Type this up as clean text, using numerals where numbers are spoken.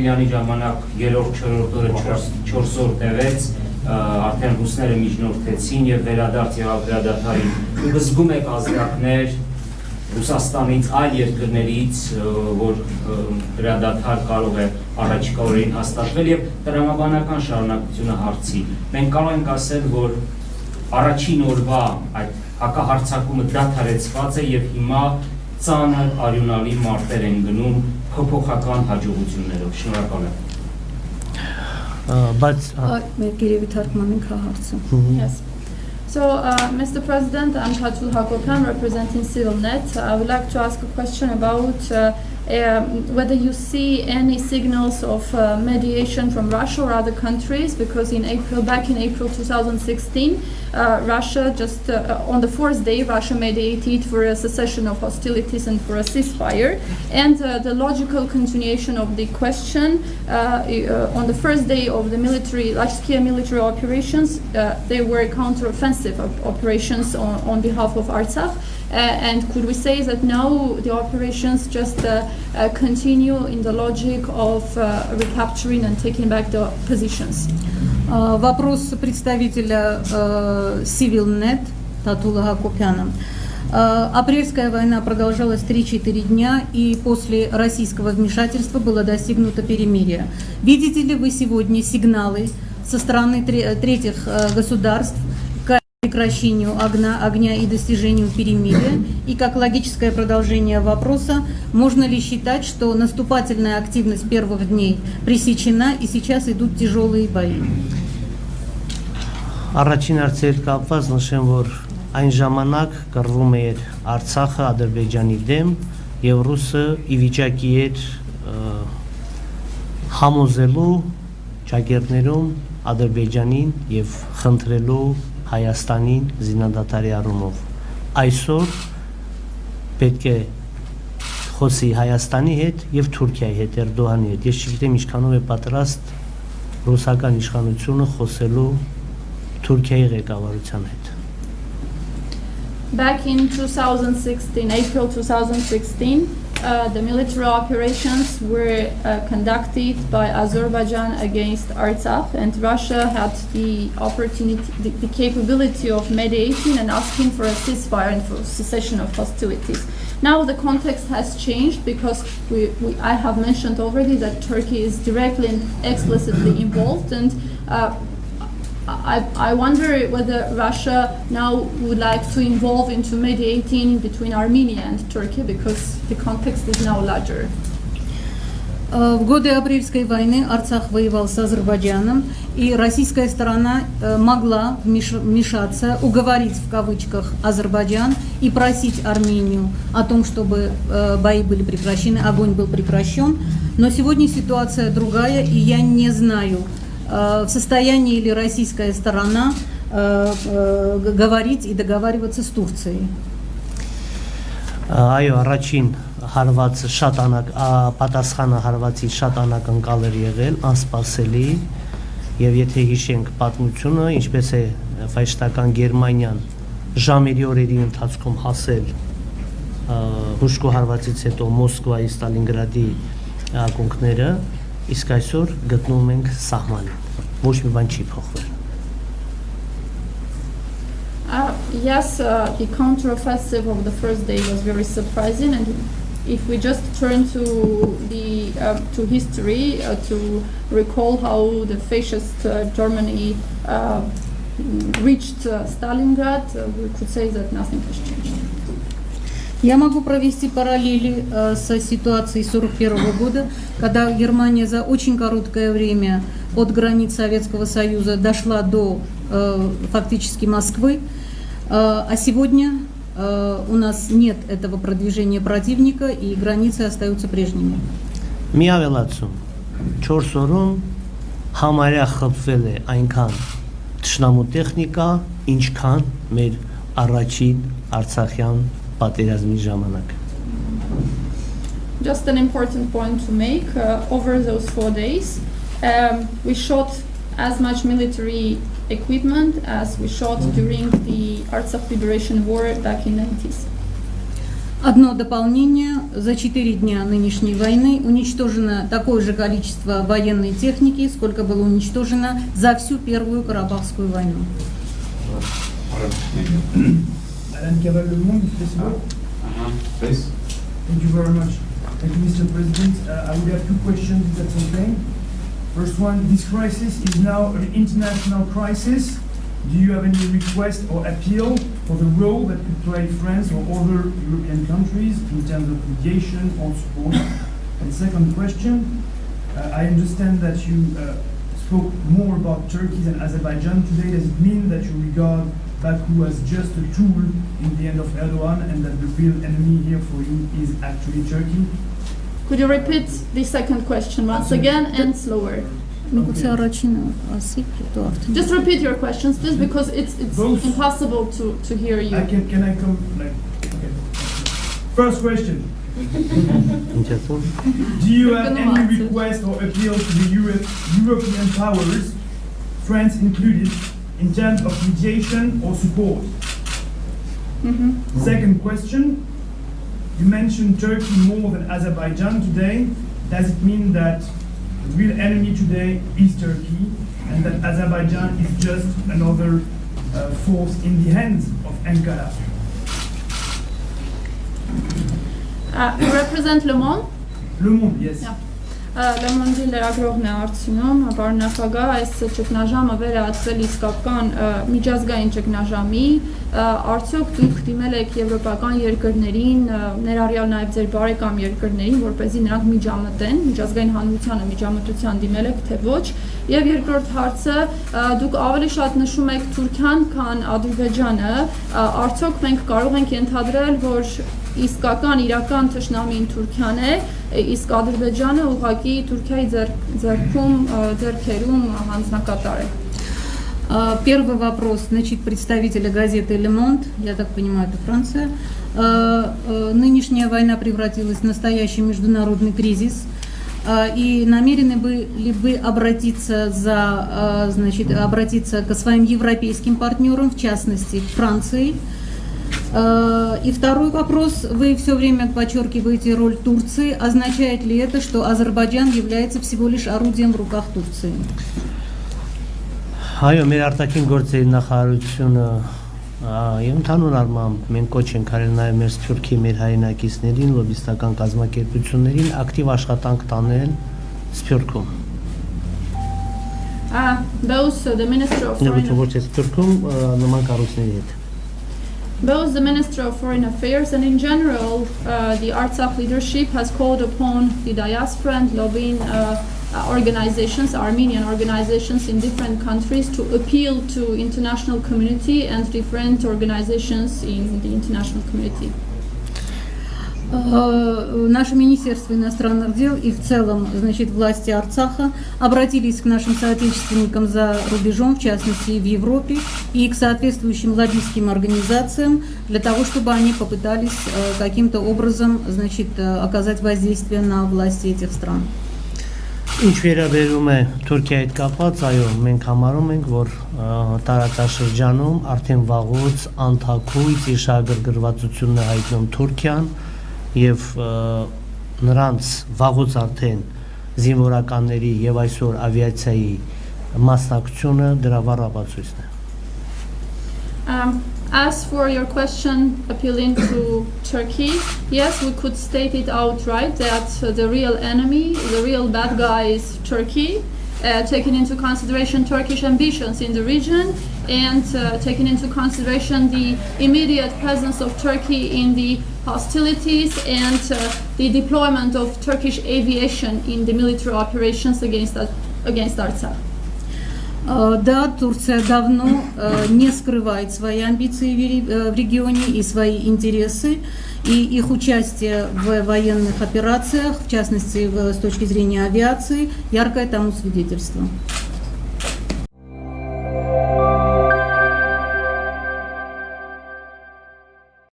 Ապրիլյանի ժամանակ 3-4 օրը 4 օր տևեց, արդեն ռուսները միջնորդեցին եւ վերադարձ եղավ հրադադարին։ Զգում եք ազդակներ Ռուսաստանից, այլ երկրներից, որ հրադադար կարող է առաջիկա օրերին հաստատվել եւ տրամաբանական շարունակությունը հարցի։ Մենք կարող ենք ասել, որ առաջին օրվա այդ հակահարձակումը դադարեցված է եւ հիմա ծանր արյունալի մարտեր են գնում փոփոխական հաջողություններով։ Շնորհակալ եմ։ Yes. So, Mr. President, I'm Patul Hakopan, representing CivilNet. I would like to ask a question about whether you see any signals of mediation from Russia or other countries, because back in April 2016, Russia just on the fourth day, Russia mediated for a cessation of hostilities and for a ceasefire. And the logical continuation of the question, on the first day of the large-scale military operations, they were counter-offensive operations on behalf of Artsakh. And could we say that now the operations just continue in the logic of recapturing and taking back the positions? Вопрос представителя CivilNet Татула Хакопяна. Апрельская война продолжалась 3-4 дня, и после российского вмешательства было достигнуто перемирие. Видите ли вы сегодня сигналы со стороны третьих государств к прекращению огня и достижению перемирия? И как логическое продолжение вопроса, можно ли считать, что наступательная активность первых дней пресечена и сейчас идут тяжелые бои? Առաջին հարցեր կապված նշեմ, որ այն ժամանակ կռվում էր Արցախը Ադրբեջանի դեմ եւ ռուսը ի վիճակի էր համոզելու ճակերտներում Ադրբեջանին եւ խնդրելու Հայաստանին զինադատարի առումով։ Այսօր պետք է խոսի Հայաստանի հետ եւ Թուրքիայի հետ, Էրդողանի հետ։ Ես չգիտեմ ինչքանով է պատրաստ ռուսական իշխանությունը խոսելու Թուրքիայի ղեկավարության հետ։ Back in 2016, April 2016, the military operations were conducted by Azerbaijan against Artsakh, and Russia had the opportunity, the capability of mediating and asking for a ceasefire and for cessation of hostilities. Now the context has changed because I have mentioned already that Turkey is directly and explicitly involved, and I wonder whether Russia now would like to involve into mediating between Armenia and Turkey, because the context is now larger. В годы апрельской войны Арцах воевал с Азербайджаном, и российская сторона могла вмешаться, уговорить в кавычках Азербайджан и просить Армению о том, чтобы бои были прекращены, огонь был прекращен. Но сегодня ситуация другая, и я не знаю, в состоянии ли российская сторона говорить и договариваться с Турцией. Այո, առաջին հարվածը շատ պատասխանը հարվածի շատ անակնկալ էր եղել, անսպասելի, եւ եթե հիշենք պատմությունը, ինչպես է ֆաշիստական Գերմանիան ժամերի օրերի ընթացքում հասել հուշկու հարվածից հետո Մոսկվայի, Ստալինգրադի ակունքները, իսկ այսօր գտնվում ենք սահմանին, ոչ մի բան չի փոխվել։ Yes, the counteroffensive of the first day was very surprising, and if we just turn to to history to recall how the fascist Germany reached Stalingrad, we could say that nothing has changed. Я могу провести параллели со ситуацией 1941 года, когда Германия за очень короткое время от границ Советского Союза дошла до фактически Москвы, а сегодня у нас нет этого продвижения противника, и границы остаются прежними. Միավելացում 4 օրում համարյա խփվել է այնքան թշնամու տեխնիկա, ինչքան մեր առաջին Արցախյան պատերազմի ժամանակ։ Just an important point to make, over those 4 days, we shot as much military equipment as we shot during the Artsakh Liberation War back in the 90s. Одно дополнение. За 4 дня нынешней войны уничтожено такое же количество военной техники, сколько было уничтожено за всю Первую Карабахскую войну. Thank you very much. Thank you, Mr. President. I would have 2 questions, if that's okay. First one, this crisis is now an international crisis. Do you have any request or appeal for the role that could play France or other European countries in terms of mediation or support? And second question, I understand that you spoke more about Turkey than Azerbaijan today. Does it mean that you regard Baku as just a tool in the end of Erdogan and that the real enemy here for you is actually Turkey? Could you repeat the second question once again and slower? Just repeat your questions, please, because it's impossible to hear you. Can I come? Okay. First question. Do you have any request or appeal to the European powers, France included, in terms of mediation or support? Second question. You mentioned Turkey more than Azerbaijan today. Does it mean that the real enemy today is Turkey and that Azerbaijan is just another force in the hands of Ankara? You represent Le Monde? Le Monde, yes. Yeah. Le Monde-ի լրագրողն է արդյունքում, պարոն նախագահ, այս ճգնաժամը վերահատվել իսկական միջազգային ճգնաժամի, արդյոք դուք դիմել եք եվրոպական երկրներին, ներառյալ նաև ձեր բարեկամ երկրներին, որպեսզի նրանք միջամտեն, միջազգային հանրությանը միջամտության դիմել եք, թե ոչ, եւ երկրորդ հարցը, դուք ավելի շատ նշում եք Թուրքիան, քան Ադրբեջանը, արդյոք մենք կարող ենք ենթադրել, որ իսկական իրական թշնամին Թուրքիան է, իսկ Ադրբեջանը ուղղակի Թուրքիայի ձեռքերում հանձնակատար է. Первый вопрос, значит, представителя газеты «Le Monde», я так понимаю, это Франция. Нынешняя война превратилась в настоящий международный кризис. И намерены ли вы обратиться к своим европейским партнерам, в частности, к Франции? И второй вопрос. Вы все время подчеркиваете роль Турции. Означает ли это, что Азербайджан является всего лишь орудием в руках Турции? Այո, մեր արտաքին գործերի նախարարությունը եւ ընդհանուր առմամբ մենք կոչ ենք արել նաեւ մեր Թուրքի մեր հայրենակիցներին, լոբիստական կազմակերպություններին ակտիվ աշխատանք տանել Սփյուռքում։ Both the Minister of Foreign Affairs and in general the Artsakh leadership has called upon the diaspora and lobbying organizations, Armenian organizations in different countries to appeal to international community and different organizations in the international community. Наше Министерство иностранных дел и в целом, значит, власти Арцаха обратились к нашим соотечественникам за рубежом, в частности в Европе, и к соответствующим лоббистским организациям для того, чтобы они попытались каким-то образом, значит, оказать воздействие на власти этих стран. Ինչ վերաբերում է Թուրքիայի հետ կապված, այո, մենք համարում ենք, որ տարածաշրջանում արդեն վաղուց անթաքույց իր շահագրգռվածությունն է հայտնում Թուրքիան եւ նրանց վաղուց արդեն զինվորականների եւ այսօր ավիացիայի մասնակցությունը դրա վառապացույցն է։ As for your question appealing to Turkey, yes, we could state it outright that the real enemy, the real bad guy is Turkey, taking into consideration Turkish ambitions in the region and taking into consideration the immediate presence of Turkey in the hostilities and the deployment of Turkish aviation in the military operations against Artsakh. Да, Турция давно не скрывает свои амбиции в регионе и свои интересы, и их участие в военных операциях, в частности, с точки зрения авиации, яркое тому свидетельство.